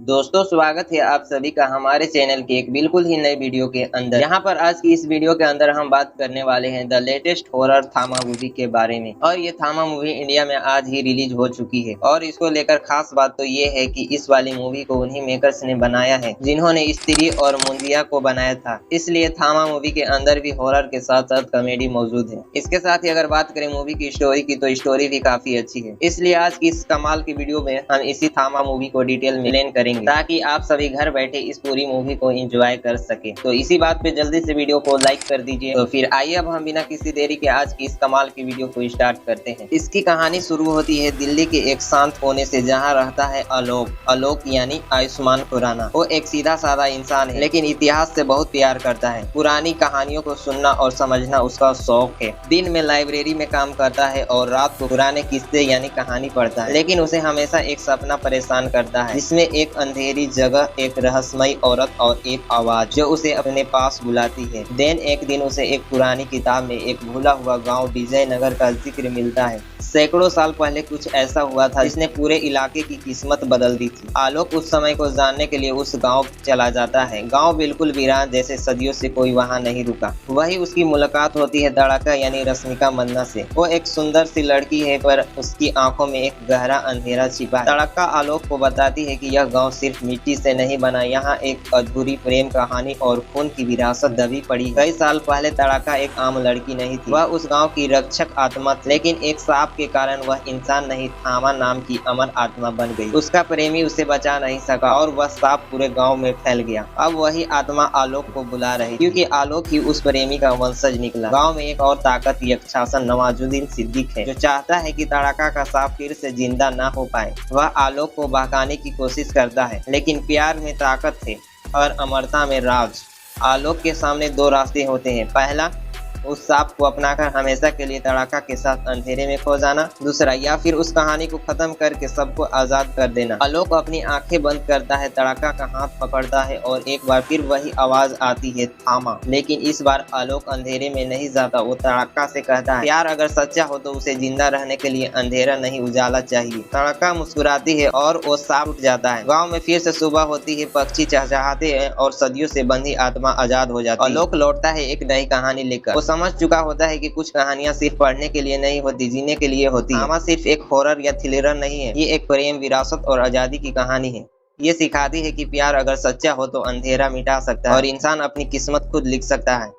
दोस्तों स्वागत है आप सभी का हमारे चैनल के एक बिल्कुल ही नए वीडियो के अंदर। यहाँ पर आज की इस वीडियो के अंदर हम बात करने वाले हैं द लेटेस्ट हॉरर थामा मूवी के बारे में। और ये थामा मूवी इंडिया में आज ही रिलीज हो चुकी है और इसको लेकर खास बात तो ये है कि इस वाली मूवी को उन्हीं मेकर्स ने बनाया है जिन्होंने स्त्री और मुंजिया को बनाया था। इसलिए थामा मूवी के अंदर भी हॉरर के साथ साथ कॉमेडी मौजूद है। इसके साथ ही अगर बात करें मूवी की स्टोरी की तो स्टोरी भी काफी अच्छी है। इसलिए आज की इस कमाल की वीडियो में हम इसी थामा मूवी को डिटेल में एक्सप्लेन करेंगे ताकि आप सभी घर बैठे इस पूरी मूवी को एंजॉय कर सके। तो इसी बात पे जल्दी से वीडियो को लाइक कर दीजिए। तो फिर आइए अब हम बिना किसी देरी के आज की इस कमाल की वीडियो को स्टार्ट करते हैं। इसकी कहानी शुरू होती है दिल्ली के एक शांत कोने से जहाँ रहता है आलोक यानी आयुष्मान खुराना। वो एक सीधा साधा इंसान है लेकिन इतिहास से बहुत प्यार करता है। पुरानी कहानियों को सुनना और समझना उसका शौक है। दिन में लाइब्रेरी में काम करता है और रात को पुराने किस्से यानी कहानी पढ़ता है। लेकिन उसे हमेशा एक सपना परेशान करता है जिसमें एक अंधेरी जगह, एक रहस्यमयी औरत और एक आवाज जो उसे अपने पास बुलाती है। एक दिन उसे एक पुरानी किताब में एक भूला हुआ गांव विजयनगर का जिक्र मिलता है। सैकड़ों साल पहले कुछ ऐसा हुआ था जिसने पूरे इलाके की किस्मत बदल दी थी। आलोक उस समय को जानने के लिए उस गांव चला जाता है। गांव बिल्कुल वीरान जैसे, सदियों से कोई वहां नहीं रुका। वही उसकी मुलाकात होती है तड़का यानी रश्मिका मन्ना से। वो एक सुंदर सी लड़की है पर उसकी आंखों में एक गहरा अंधेरा छिपा है। तड़का आलोक को बताती है कि यह गांव सिर्फ मिट्टी से नहीं बना, यहाँ एक अधूरी प्रेम कहानी और खून की विरासत दबी पड़ी है। कई साल पहले तड़का एक आम लड़की नहीं थी, वह उस गांव की रक्षक आत्मा थी। लेकिन एक सांप के कारण वह इंसान नहीं, थामा नाम की अमर आत्मा बन गई। उसका प्रेमी उसे बचा नहीं सका और वह सांप पूरे गांव में फैल गया। अब वही आत्मा आलोक को बुला रही क्योंकि आलोक ही उस प्रेमी का वंशज निकला। गांव में एक और ताकत यक्षासन नवाजुद्दीन सिद्दीक है जो चाहता है कि तड़का का सांप फिर से जिंदा ना हो पाए। वह आलोक को बहकाने की कोशिश करता है लेकिन प्यार में ताकत है और अमरता में राज। आलोक के सामने दो रास्ते होते हैं। पहला, उस सांप को अपनाकर हमेशा के लिए तड़का के साथ अंधेरे में खो जाना। दूसरा, या फिर उस कहानी को खत्म करके सबको आजाद कर देना। आलोक अपनी आंखें बंद करता है, तड़का का हाथ पकड़ता है और एक बार फिर वही आवाज आती है, थामा। लेकिन इस बार आलोक अंधेरे में नहीं जाता। वो तड़का से कहता है प्यार अगर सच्चा हो तो उसे जिंदा रहने के लिए अंधेरा नहीं उजाला चाहिए। तड़का मुस्कुराती है और वो सांप उठ जाता है। गाँव में फिर से सुबह होती है, पक्षी चहचहाते हैं और सदियों से बंधी आत्मा आजाद हो जाती है। आलोक लौटता है एक नई कहानी लेकर। समझ चुका होता है कि कुछ कहानियां सिर्फ पढ़ने के लिए नहीं होती, जीने के लिए होती है। थामा सिर्फ एक हॉरर या थ्रिलर नहीं है, ये एक प्रेम, विरासत और आजादी की कहानी है। ये सिखाती है कि प्यार अगर सच्चा हो तो अंधेरा मिटा सकता है और इंसान अपनी किस्मत खुद लिख सकता है।